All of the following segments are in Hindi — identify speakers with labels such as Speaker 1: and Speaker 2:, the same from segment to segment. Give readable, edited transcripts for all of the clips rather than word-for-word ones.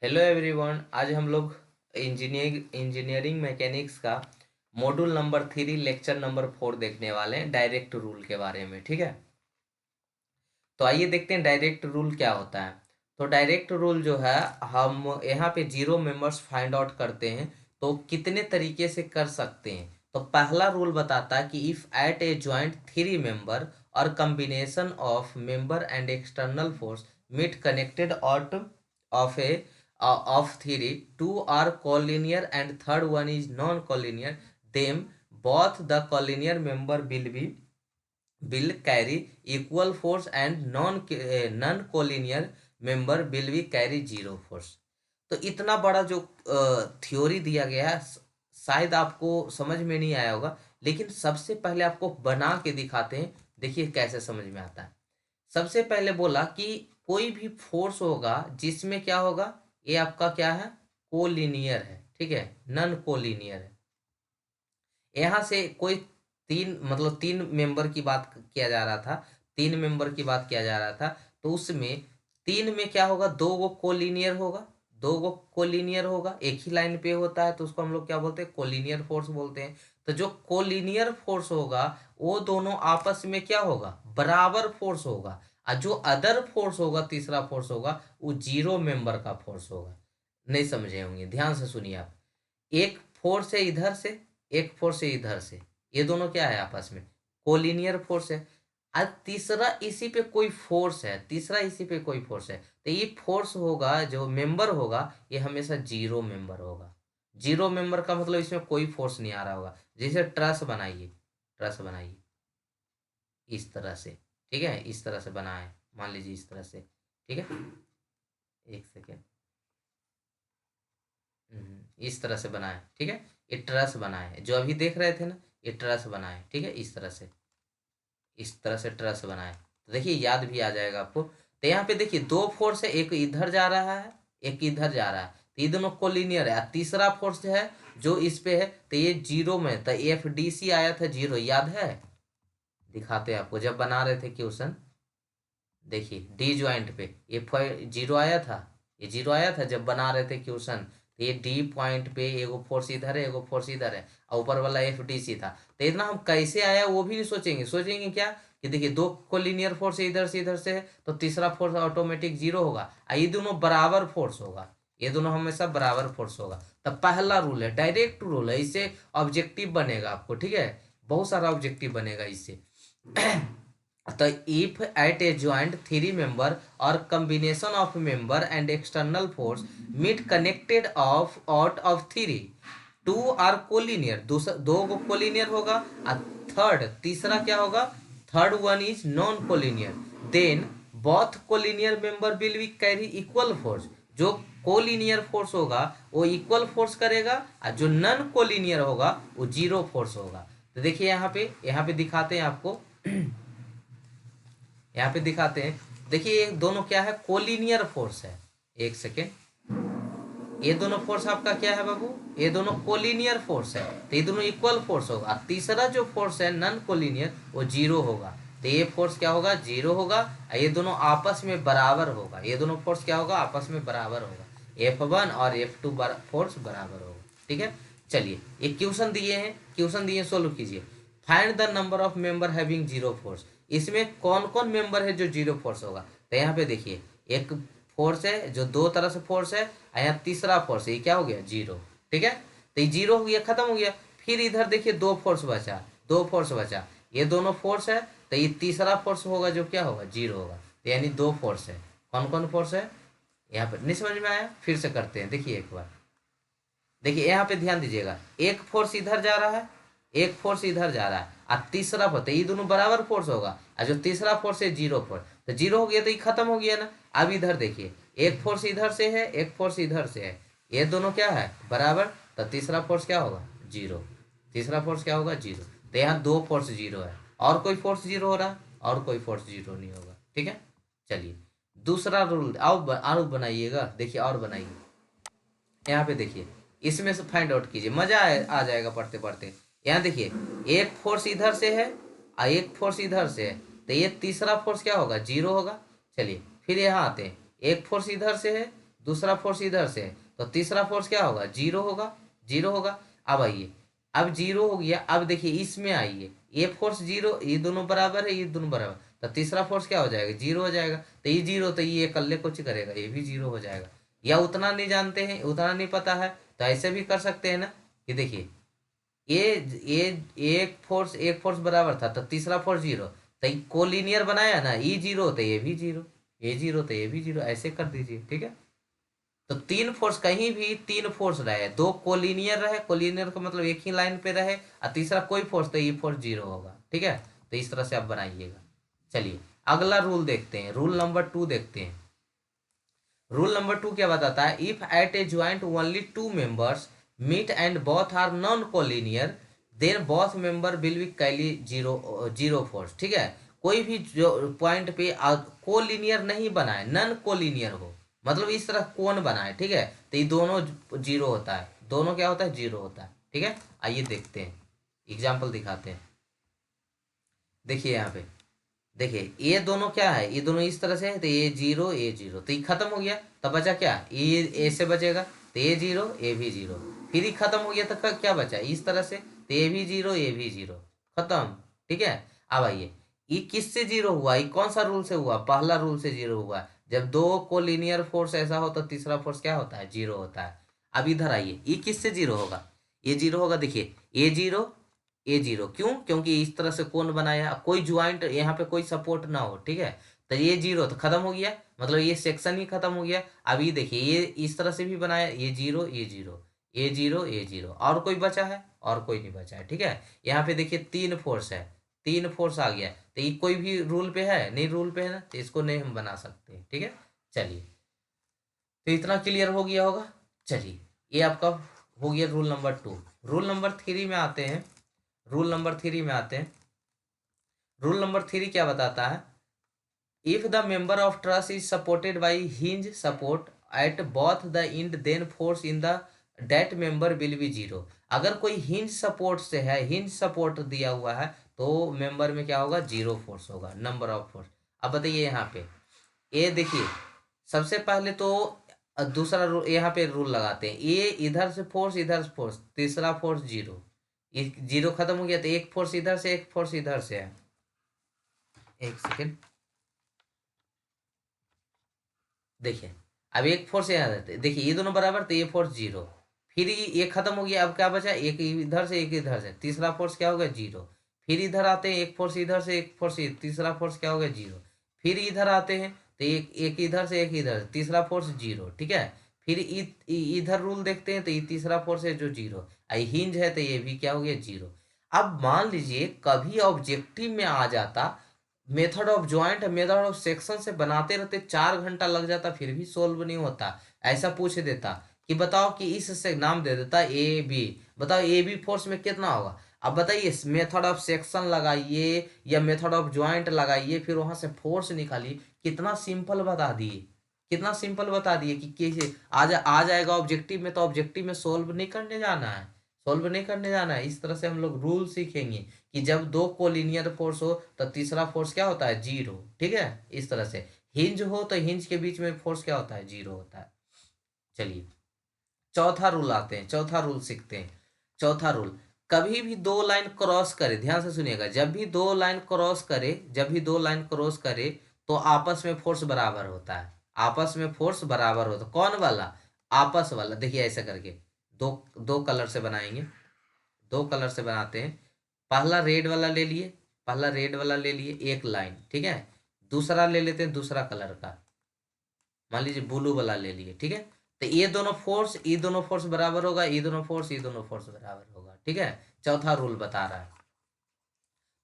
Speaker 1: Hello everyone. आज हम लोग इंजीनियरिंग मैकेनिक्स का मॉड्यूल नंबर 3 लेक्चर नंबर 4 देखने वाले हैं, डायरेक्ट रूल के बारे में। ठीक है, तो आइए देखते हैं डायरेक्ट रूल क्या होता है। तो डायरेक्ट रूल जो है, हम यहाँ पे जीरो मेंबर्स फाइंड आउट करते हैं। तो कितने तरीके से कर सकते हैं। तो पहला रूल बताता है कि if at a joint three member और combination of member and external force meet connected out of a of theory, two are collinear and third one is non-collinear, them both the collinear member will carry equal force and non-collinear member will be carry zero force। तो इतना बड़ा जो थ्योरी दिया गया है, शायद आपको समझ में नहीं आया होगा, लेकिन सबसे पहले आपको बना के दिखाते हैं। देखिए कैसे समझ में आता है। सबसे पहले बोला कि कोई भी फोर्स होगा जिसमें क्या होगा, ये आपका क्या है, कोलिनियर है। ठीक है, नन कोलिनियर है। यहाँ से कोई तीन मेंबर की बात किया जा रहा था। तीन मेंबर की बात किया जा रहा था। तो उसमें तीन में क्या होगा, दो गो कोलिनियर होगा। दो गो कोलिनियर होगा, एक ही लाइन पे होता है, तो उसको हम लोग क्या बोलते हैं, कोलिनियर फोर्स बोलते हैं। तो जो कोलिनियर फोर्स होगा वो दोनों आपस में क्या होगा, बराबर फोर्स होगा। और जो अदर फोर्स होगा, तीसरा फोर्स होगा, वो जीरो मेंबर का फोर्स होगा। नहीं समझे होंगे, ध्यान से सुनिए आप। एक फोर्स है इधर से, एक फोर्स है इधर से, ये दोनों क्या है, आपस में कोलिनियर फोर्स है। आज तीसरा इसी पे कोई फोर्स है, तीसरा इसी पे कोई फोर्स है, तो ये फोर्स होगा, जो मेंबर होगा, ये हमेशा जीरो मेंबर होगा। जीरो मेंबर का मतलब इसमें कोई फोर्स नहीं आ रहा होगा। जैसे ट्रस बनाइए, ट्रस बनाइए इस तरह से। ठीक है, इस तरह से बनाए, मान लीजिए इस तरह से। ठीक है, एक सेकेंड। इस तरह से बनाए। ठीक है, ये ट्रस बनाए, जो अभी देख रहे थे ना, ये ट्रस बनाए। ठीक है, इस तरह से, इस तरह से ट्रस बनाए, तो देखिए याद भी आ जाएगा आपको। तो यहाँ पे देखिए दो फोर्स है, एक इधर जा रहा है, एक इधर जा रहा है, तो ये दोनों कोलिनियर है। तीसरा फोर्स है जो इस पे है, तो ये जीरो में, तो एफ डी सी आया था जीरो, याद है। दिखाते हैं आपको, जब बना रहे थे क्वेश्चन, देखिए डी ज्वाइंट पे ये जीरो आया था, ये जीरो आया था जब बना रहे थे क्वेश्चन। तो ये डी पॉइंट पे एगो फोर्स इधर है, एगो फोर्स इधर है, और ऊपर वाला एफ डी सी था। तो इतना हम कैसे आया वो भी नहीं सोचेंगे। सोचेंगे क्या कि देखिए दो कोलिनियर फोर्स इधर से है, तो तीसरा फोर्स ऑटोमेटिक जीरो होगा, और ये दोनों बराबर फोर्स होगा। ये दोनों हमेशा बराबर फोर्स होगा। तो पहला रूल है, डायरेक्ट रूल है, इससे ऑब्जेक्टिव बनेगा आपको। ठीक है, बहुत सारा ऑब्जेक्टिव बनेगा इससे। तो if at a joint three member or combination of member and external force meet connected of out of three, two are collinear, दो को collinear होगा, और थर्ड तीसरा क्या होगा, third one is non collinear, then both collinear member will be carry equal force। जो कोलिनियर फोर्स होगा वो इक्वल फोर्स करेगा, और जो नॉन कोलिनियर होगा वो जीरो फोर्स होगा। तो देखिए यहाँ पे दिखाते हैं आपको। यहाँ पे दिखाते हैं, देखिए ये दोनों क्या है, कोलिनियर फोर्स है। एक सेकेंड, ये दोनों फोर्स आपका क्या है बाबू, ये दोनों कोलिनियर फोर्स है, तो ये दोनों इक्वल फोर्स होगा। तीसरा जो फोर्स है नॉन कोलिनियर, वो जीरो होगा। तो ये फोर्स क्या होगा, जीरो होगा, और ये दोनों आपस में बराबर होगा। ये दोनों फोर्स क्या होगा, आपस में बराबर होगा। F1 और F2 फोर्स बराबर होगा। ठीक है, चलिए ये क्वेश्चन दिए हैं, क्वेश्चन दिए सोल्व कीजिए। Find the number of member having zero force. इसमें कौन कौन मेंबर है जो जीरो फोर्स होगा। तो यहाँ पे देखिए एक फोर्स है जो दो तरह से फोर्स है, और यहाँ तीसरा फोर्स है, ये क्या हो गया, जीरो। ठीक है, तो ये जीरो हो गया, खत्म हो गया। फिर इधर देखिए दो फोर्स बचा, दो फोर्स बचा, ये दोनों फोर्स है, तो ये तीसरा फोर्स होगा जो क्या होगा, जीरो होगा। तो यानी दो फोर्स है। कौन कौन फोर्स है, यहाँ पर नहीं समझ में आया, फिर से करते हैं, देखिए एक बार। देखिए यहाँ पे ध्यान दीजिएगा, एक फोर्स इधर जा रहा है, एक फोर्स इधर जा रहा है, और तीसरा फोर्स, तो ये दोनों बराबर फोर्स होगा, और जो तीसरा फोर्स है जीरो फोर्स, तो जीरो हो गया तो ये खत्म हो गया ना। अब इधर देखिए एक फोर्स इधर से है, एक फोर्स इधर से है, ये दोनों क्या है, बराबर, तो तीसरा फोर्स क्या होगा, जीरो। तीसरा फोर्स क्या होगा, जीरो। तो यहाँ दो फोर्स जीरो है, और कोई फोर्स जीरो हो रहा, और कोई फोर्स जीरो नहीं होगा। ठीक है, चलिए दूसरा रूल और बनाइएगा, देखिए और बनाइए। यहाँ पे देखिए, इसमें से फाइंड आउट कीजिए, मजा आ जाएगा पढ़ते पढ़ते। यहाँ देखिए एक फोर्स इधर से है और एक फोर्स इधर से है, तो ये तीसरा फोर्स क्या होगा, जीरो होगा। चलिए फिर यहाँ आते हैं, एक फोर्स इधर से है, दूसरा फोर्स इधर से है, तो तीसरा फोर्स क्या होगा, जीरो होगा, जीरो होगा। अब आइए, अब जीरो हो गया, अब देखिए इसमें आइए, ये फोर्स जीरो, ये दोनों बराबर है, ये दोनों बराबर, तो तीसरा फोर्स क्या हो जाएगा, जीरो हो जाएगा। तो ये जीरो, तो ये अकेले कुछ करेगा, ये भी जीरो हो जाएगा। या उतना नहीं जानते हैं, उतना नहीं पता है, तो ऐसे भी कर सकते हैं ना, कि देखिए ये ये एक फोर्स बराबर था, तो तीसरा फोर्स जीरो, तो कोलिनियर बनाया ना, ये जीरो तो ये भी जीरो, ये जीरो तो ये भी जीरो, ऐसे कर दीजिए, ठीक है। तो तीन फोर्स, कहीं भी तीन फोर्स रहे, दो कोलिनियर रहे, कोलिनियर का मतलब एक ही लाइन पे रहे, और तीसरा कोई फोर्स, तो ये फोर्स जीरो होगा, ठीक है। तो इस तरह से आप बनाइएगा। चलिए अगला रूल देखते हैं, रूल नंबर 2 देखते हैं। रूल नंबर 2 क्या बताता है, if at a joint only two members meet and both are non collinear, then both member will be carry zero zero force, ठीक है। कोई भी जो पॉइंट पे कोलिनियर नहीं बना है, नॉन कोलिनियर हो, मतलब इस तरह कौन बना है, ठीक है, तो ये दोनों जीरो होता है, दोनों क्या होता है, जीरो होता है, ठीक है। आइए देखते हैं, एग्जाम्पल दिखाते हैं। देखिए यहाँ पे, देखिए ये दोनों क्या है, ये दोनों इस तरह से है, तो ये जीरो, ये जीरो, तो ये खत्म हो गया, तब बचा क्या, ये ऐसे बचेगा, तो ये जीरो, ये भी जीरो, फिर ये खत्म हो गया, तो क्या बचा, इस तरह से, तो ये भी जीरो, ये भी जीरो, खत्म, ठीक है। अब आइए, ये किससे जीरो हुआ, ये कौन सा रूल से हुआ, पहला रूल से जीरो हुआ। जब दो को लीनियर फोर्स ऐसा हो, तो तीसरा फोर्स क्या होता है, जीरो होता है। अब इधर आइए, ये किससे जीरो होगा, ये जीरो होगा, देखिए ये जीरो, ए जीरो, क्यों, क्योंकि इस तरह से कौन बनाया, कोई ज्वाइंट यहाँ पे कोई सपोर्ट ना हो, ठीक है। तो ये जीरो तो खत्म हो गया, मतलब ये सेक्शन ही खत्म हो गया। अब ये देखिए, ये इस तरह से भी बनाया, ये जीरो, ये जीरो, ये जीरो, ये जीरो, और कोई बचा है, और कोई नहीं बचा है, ठीक है। यहाँ पे देखिए तीन फोर्स है, तीन फोर्स आ गया, तो ये कोई भी रूल पे है नहीं, रूल पे है ना, तो इसको नहीं हम बना सकते, ठीक है। चलिए, तो इतना क्लियर हो गया होगा। चलिए, ये आपका हो गया रूल नंबर 2। रूल नंबर 3 में आते हैं, रूल नंबर 3 में आते हैं। रूल नंबर 3 क्या बताता है, if the member of truss is supported by hinge support at both the end, then force in the that member will be zero. अगर कोई हिंज सपोर्ट से है, हिंज सपोर्ट दिया हुआ है, तो मेंबर में क्या होगा, जीरो फोर्स होगा, नंबर ऑफ फोर्स। अब बताइए यहाँ पे, ये देखिए, सबसे पहले तो दूसरा रूल यहाँ पे रूल लगाते हैं, ये इधर से फोर्स, इधर से फोर्स, तीसरा फोर्स जीरो, ये जीरो खत्म हो गया, तो एक फोर्स इधर से, एक फोर्स इधर से है, एक सेकेंड, देखिए अब एक फोर्स यहाँ रहते, देखिए ये दोनों बराबर, तो ये फोर्स जीरो, फिर ये खत्म हो गया, अब क्या बचा, एक इधर से, एक इधर से, तीसरा फोर्स क्या होगा, जीरो। फिर इधर आते हैं, एक फोर्स इधर से, एक फोर्स, तीसरा फोर्स क्या होगा, जीरो। फिर इधर आते हैं, तो एक एक इधर से, एक इधर से, तीसरा फोर्स जीरो, ठीक है। फिर इधर रूल देखते हैं, तो ये तीसरा फोर्स है जो जीरो, आई हिंज है, तो ये भी क्या हो गया, जीरो। अब मान लीजिए कभी ऑब्जेक्टिव में आ जाता, method of joint, method of section से बनाते रहते 4 घंटा लग जाता, फिर भी सोल्व नहीं होता। ऐसा पूछ देता कि बताओ, कि इससे नाम दे देता ए बी, बताओ ए बी फोर्स में कितना होगा। अब बताइए, मेथड ऑफ सेक्शन लगाइए या मेथड ऑफ ज्वाइंट लगाइए, फिर वहां से फोर्स निकालिए, कितना सिंपल बता दिए, कितना सिंपल बता दिए कि कैसे आ जाएगा ऑब्जेक्टिव में, तो ऑब्जेक्टिव में सोल्व नहीं करने जाना है, सोल्व नहीं करने जाना है। इस तरह से हम लोग रूल सीखेंगे कि जब दो कोलिनियर फोर्स हो, तो तीसरा फोर्स क्या होता है, जीरो, ठीक है। इस तरह से हिंज हो, तो हिंज के बीच में फोर्स क्या होता है, जीरो होता है। चलिए चौथा रूल आते हैं, चौथा रूल सीखते हैं। चौथा रूल, कभी भी दो लाइन क्रॉस करे, ध्यान से सुनिएगा, जब भी दो लाइन क्रॉस करे, जब भी दो लाइन क्रॉस करे, तो आपस में फोर्स बराबर होता है, आपस में फोर्स बराबर होता है, कौन वाला, आपस वाला। देखिए ऐसा करके दो दो कलर से बनाएंगे, दो कलर से बनाते हैं। पहला रेड वाला ले लिए, पहला रेड वाला ले लिए, एक लाइन, ठीक है। दूसरा ले लेते हैं दूसरा कलर का, मान लीजिए ब्लू वाला ले लिए, ठीक है। तो ये दोनों फोर्स बराबर होगा, ये दोनों फोर्स, ये दोनों फोर्स बराबर होगा, ठीक है। चौथा रूल बता रहा है,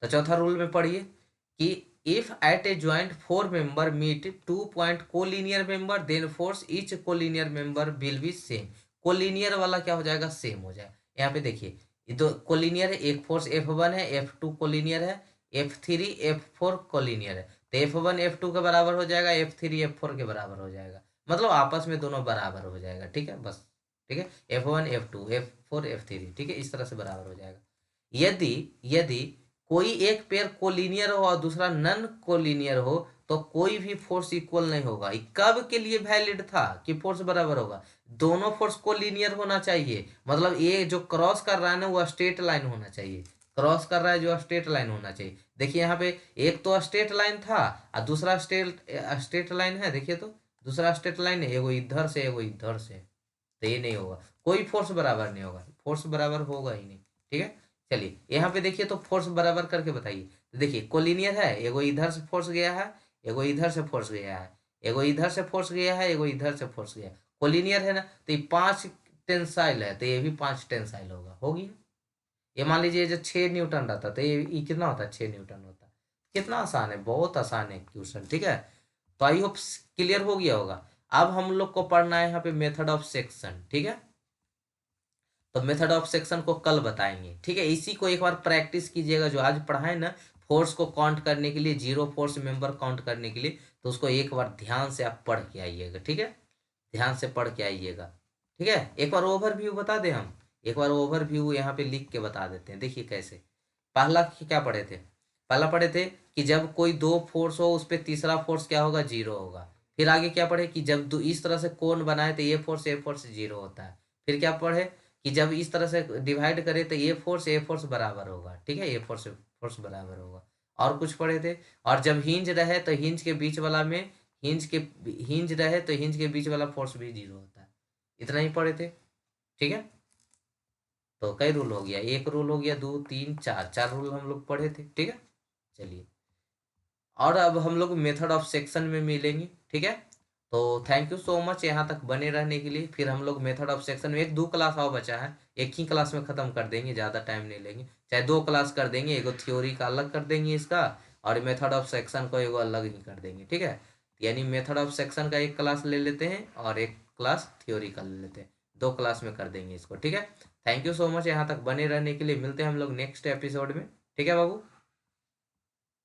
Speaker 1: तो चौथा रूल में पढ़िए कि if at a joint four member meet two point collinear member, then force each collinear member will be same. Collinear वाला क्या हो जाएगा, सेम हो जाएगा। यहाँ पे देखिए, ये दो कोलिनियर है, एक फोर्स F1 है, F2 कोलिनियर है, F3 F4 कोलिनियर है, तो F1 F2 के बराबर हो जाएगा, F3 F4 के बराबर हो जाएगा, मतलब आपस में दोनों बराबर हो जाएगा, ठीक है, बस, ठीक है। F1 F2 F4 F3, ठीक है, इस तरह से बराबर हो जाएगा। यदि यदि कोई एक पेयर कोलिनियर हो और दूसरा नन कोलिनियर हो, तो कोई भी फोर्स इक्वल नहीं होगा। ये कब के लिए वैलिड था कि फोर्स बराबर होगा? दोनों फोर्स को लीनियर होना चाहिए, मतलब ये जो क्रॉस कर रहा है ना वो स्ट्रेट लाइन होना चाहिए, क्रॉस कर रहा है जो स्ट्रेट लाइन होना चाहिए। देखिए यहाँ पे एक तो स्ट्रेट लाइन था और दूसरा स्ट्रेट लाइन है, देखिए तो दूसरा स्ट्रेट लाइन है, एगो इधर से एगो इधर से, तो ये नहीं होगा, कोई फोर्स बराबर नहीं होगा, फोर्स बराबर होगा ही नहीं। ठीक है, चलिए यहाँ पे देखिए तो फोर्स बराबर करके बताइए। तो देखिए कोलिनियर है, एगो इधर से फोर्स गया है, एगो इधर से फोर्स गया है, एगो इधर से फोर्स गया है, एगो इधर से फोर्स गया है, कोलिनियर है ना, तो ये 5 टेंसाइल है, तो ये भी 5 टेंसाइल होगी। ये मान लीजिए जो 6 न्यूटन रहता तो ये कितना होता है, 6 न्यूटन होता। कितना आसान है, बहुत आसान है क्वेश्चन। ठीक है, तो आई होप क्लियर हो गया होगा। अब हम लोग को पढ़ना है यहाँ पे मेथड ऑफ सेक्शन। ठीक है, तो मेथड ऑफ सेक्शन को कल बताएंगे। ठीक है, इसी को एक बार प्रैक्टिस कीजिएगा, जो आज पढ़ा है ना फोर्स को काउंट करने के लिए, जीरो फोर्स मेंबर काउंट करने के लिए, तो उसको एक बार ध्यान से आप पढ़ के आइएगा। ठीक है, ध्यान से पढ़ के आइएगा। ठीक है, एक बार ओवरव्यू बता दें हम, एक बार ओवरव्यू यहाँ पे लिख के बता देते हैं। देखिए कैसे, पहला क्या पढ़े थे, पहला पढ़े थे कि जब कोई दो फोर्स हो उस पर तीसरा फोर्स क्या होगा, जीरो होगा। फिर आगे क्या पढ़े कि जब इस तरह से कोण बनाए तो ये फोर्स जीरो होता है। फिर क्या पढ़े कि जब इस तरह से डिवाइड करे तो ये फोर्स बराबर होगा। ठीक है, ये फोर्स बराबर होगा। और कुछ पढ़े थे, और जब हिंज रहे तो हिंज के बीच वाला में, हिंज रहे तो हिंज के बीच वाला फोर्स भी जीरो होता है। इतना ही पढ़े थे। ठीक है, तो कई रूल हो गया, एक रूल हो गया, 2 3 4, 4 रूल हम लोग पढ़े थे। ठीक है, चलिए, और अब हम लोग मेथड ऑफ सेक्शन में मिलेंगे। ठीक है, तो थैंक यू सो मच यहाँ तक बने रहने के लिए। फिर हम लोग मेथड ऑफ सेक्शन में, एक 2 क्लास और बचा है, एक ही क्लास में ख़त्म कर देंगे, ज़्यादा टाइम नहीं लेंगे, चाहे 2 क्लास कर देंगे, एगो थ्योरी का अलग कर देंगे इसका, और मेथड ऑफ सेक्शन को एगो अलग ही कर देंगे। ठीक है, यानी मेथड ऑफ सेक्शन का एक क्लास ले लेते हैं और एक क्लास थ्योरी का ले लेते हैं, 2 क्लास में कर देंगे इसको। ठीक है, थैंक यू सो मच यहाँ तक बने रहने के लिए। मिलते हैं हम लोग नेक्स्ट एपिसोड में। ठीक है बाबू।